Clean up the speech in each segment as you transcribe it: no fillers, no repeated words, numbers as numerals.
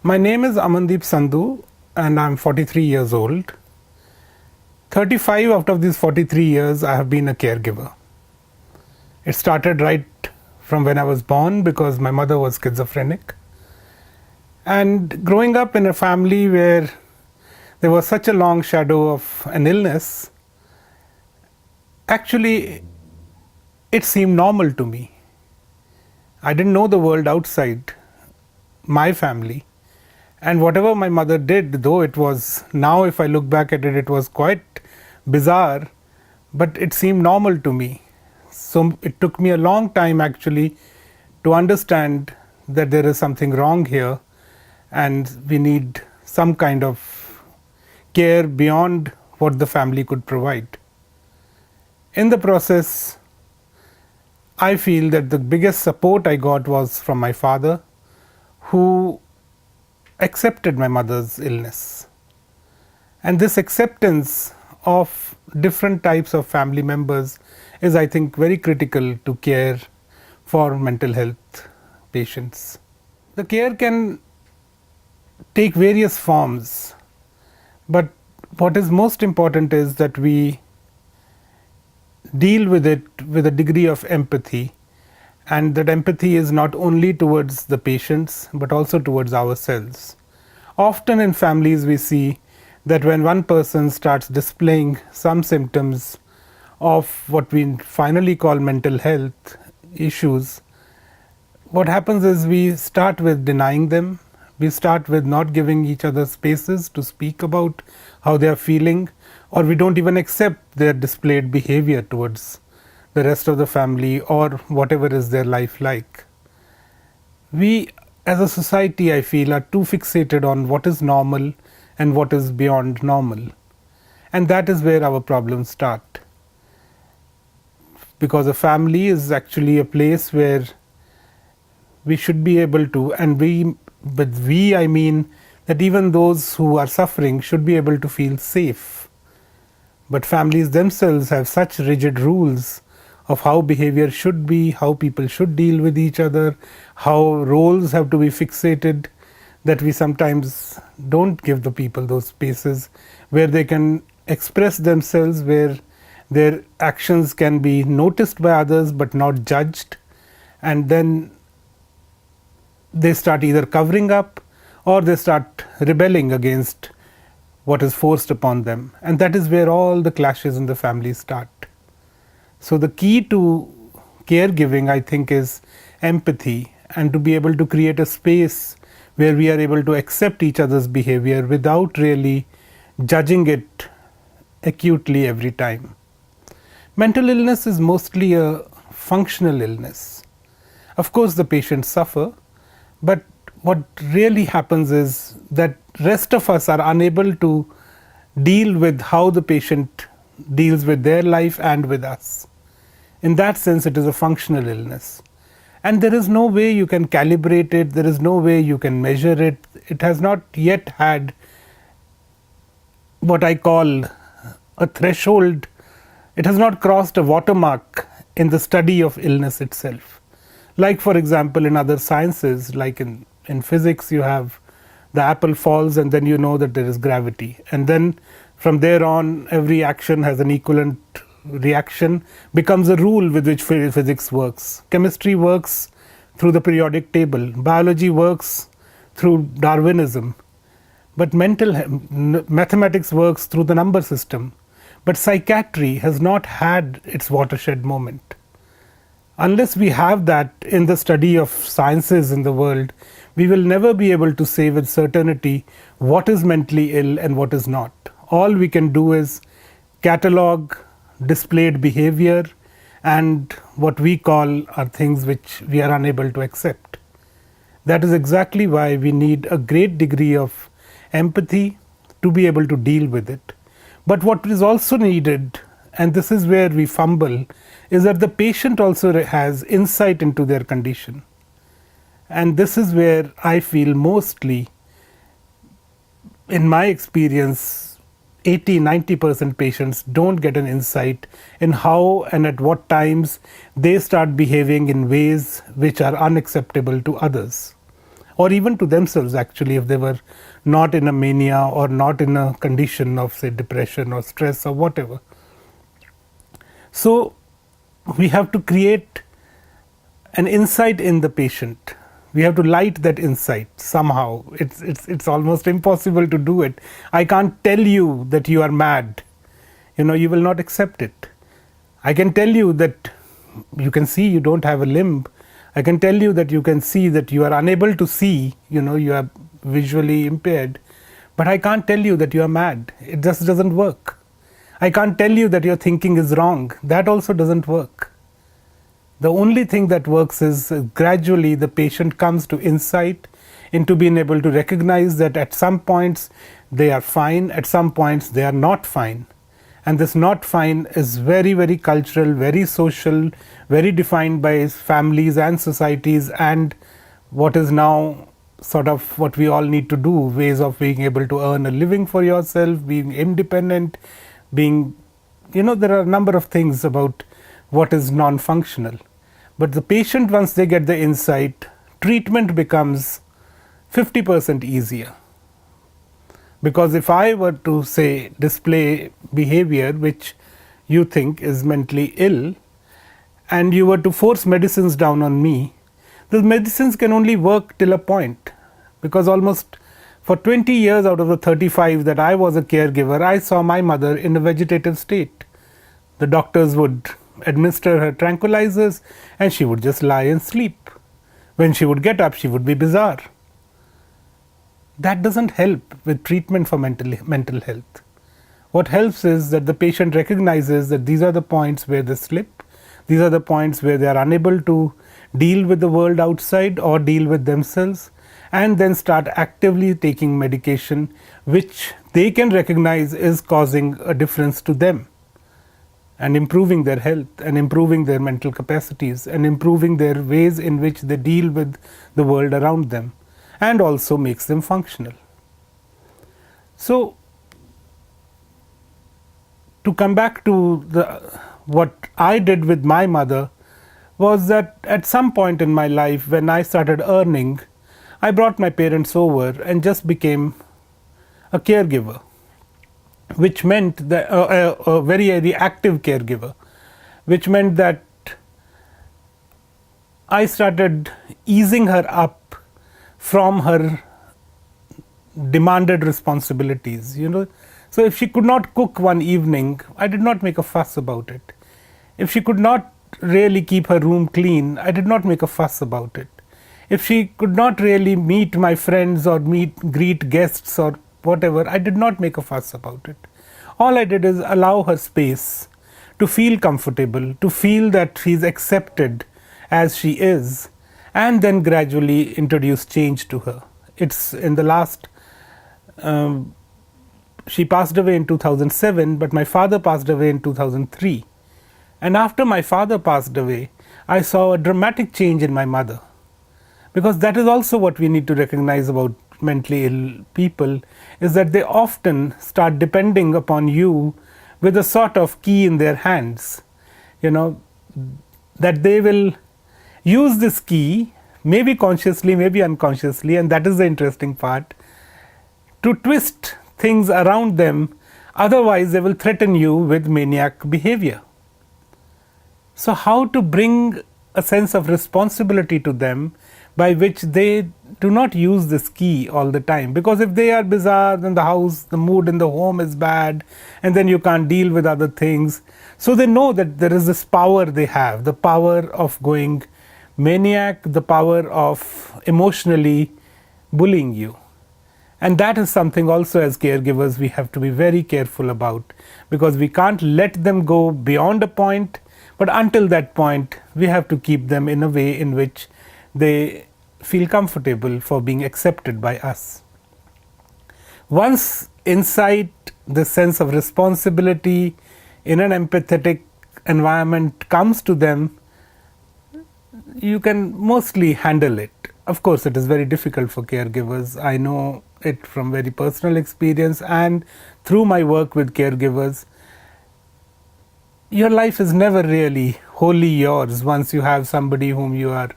My name is Amandeep Sandhu and I'm 43 years old. 35 out of these 43 years I have been a caregiver. It started right from when I was born because my mother was schizophrenic. And growing up in a family where there was such a long shadow of an illness, actually it seemed normal to me. I didn't know the world outside my family. And whatever my mother did, though it was, now if I look back at it, it was quite bizarre, but it seemed normal to me. So it took me a long time actually to understand that there is something wrong here and we need some kind of care beyond what the family could provide. In the process, I feel that the biggest support I got was from my father, who accepted my mother's illness. And this acceptance of different types of family members is, I think, very critical to care for mental health patients. The care can take various forms, but what is most important is that we deal with it with a degree of empathy, and that empathy is not only towards the patients but also towards ourselves. Often in families we see that when one person starts displaying some symptoms of what we finally call mental health issues, what happens is we start with denying them, we start with not giving each other spaces to speak about how they are feeling, or we don't even accept their displayed behavior towards the rest of the family or whatever is their life like. We as a society, I feel, are too fixated on what is normal and what is beyond normal. And that is where our problems start. Because a family is actually a place where we should be able to, and with we I mean that even those who are suffering should be able to feel safe. But families themselves have such rigid rules of how behavior should be, how people should deal with each other, how roles have to be fixated, that we sometimes don't give the people those spaces where they can express themselves, where their actions can be noticed by others but not judged, and then they start either covering up or they start rebelling against what is forced upon them. And that is where all the clashes in the family start. So the key to caregiving, I think, is empathy, and to be able to create a space where we are able to accept each other's behavior without really judging it acutely every time. Mental illness is mostly a functional illness. Of course, the patients suffer, but what really happens is that rest of us are unable to deal with how the patient deals with their life and with us. In that sense, it is a functional illness. And there is no way you can calibrate it, there is no way you can measure it. It has not yet had what I call a threshold. It has not crossed a watermark in the study of illness itself. Like, for example, in other sciences, like in physics, you have the apple falls and then you know that there is gravity. And then from there on, every action has an equivalent reaction, becomes a rule with which physics works. Chemistry works through the periodic table. Biology works through Darwinism. But mathematics works through the number system. But psychiatry has not had its watershed moment. Unless we have that in the study of sciences in the world, we will never be able to say with certainty what is mentally ill and what is not. All we can do is catalog displayed behavior, and what we call are things which we are unable to accept. That is exactly why we need a great degree of empathy to be able to deal with it. But what is also needed, and this is where we fumble, is that the patient also has insight into their condition. And this is where I feel mostly, in my experience, 80-90% patients don't get an insight in how and at what times they start behaving in ways which are unacceptable to others. or even to themselves actually, if they were not in a mania or not in a condition of, say, depression or stress or whatever. So we have to create an insight in the patient. We have to light that insight somehow. It's almost impossible to do it. I can't tell you that you are mad. You will not accept it. I can tell you that you can see you don't have a limb. I can tell you that you can see that you are unable to see, you are visually impaired. But I can't tell you that you are mad. It just doesn't work. I can't tell you that your thinking is wrong. That also doesn't work. The only thing that works is gradually the patient comes to insight, into being able to recognize that at some points they are fine, at some points they are not fine. And this not fine is very, very cultural, very social, very defined by families and societies, and what is now sort of what we all need to do, ways of being able to earn a living for yourself, being independent, being, there are a number of things about what is non-functional. But the patient, once they get the insight, treatment becomes 50% easier. Because if I were to, say, display behavior which you think is mentally ill, and you were to force medicines down on me, the medicines can only work till a point. Because almost for 20 years out of the 35 that I was a caregiver, I saw my mother in a vegetative state. The doctors would administer her tranquilizers and she would just lie and sleep. When she would get up, she would be bizarre. That doesn't help with treatment for mental health. What helps is that the patient recognizes that these are the points where they slip, these are the points where they are unable to deal with the world outside or deal with themselves, and then start actively taking medication which they can recognize is causing a difference to them, and improving their health, and improving their mental capacities, and improving their ways in which they deal with the world around them, and also makes them functional. So, to come back to what I did with my mother was that at some point in my life when I started earning, I brought my parents over and just became a caregiver, which meant that a very, very active caregiver, which meant that I started easing her up from her demanded responsibilities, So if she could not cook one evening, I did not make a fuss about it. If she could not really keep her room clean, I did not make a fuss about it. If she could not really meet my friends or greet guests or whatever, I did not make a fuss about it. All I did is allow her space to feel comfortable, to feel that she's accepted as she is, and then gradually introduce change to her. It's in the last, she passed away in 2007, but my father passed away in 2003. And after my father passed away, I saw a dramatic change in my mother. Because that is also what we need to recognize about mentally ill people, is that they often start depending upon you with a sort of key in their hands. That they will use this key, maybe consciously, maybe unconsciously, and that is the interesting part, to twist things around them, otherwise they will threaten you with maniac behavior. So how to bring a sense of responsibility to them by which they do not use this key all the time, because if they are bizarre, then the mood in the home is bad, and then you can't deal with other things. So they know that there is this power they have, the power of going maniac, the power of emotionally bullying you. And that is something also as caregivers we have to be very careful about, because we can't let them go beyond a point, but until that point we have to keep them in a way in which they feel comfortable for being accepted by us. Once insight, the sense of responsibility in an empathetic environment comes to them, you can mostly handle it. Of course, it is very difficult for caregivers. I know it from very personal experience, and through my work with caregivers, your life is never really wholly yours once you have somebody whom you are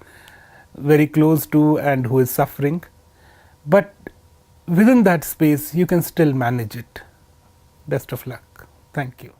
very close to and who is suffering, but within that space you can still manage it. Best of luck. Thank you.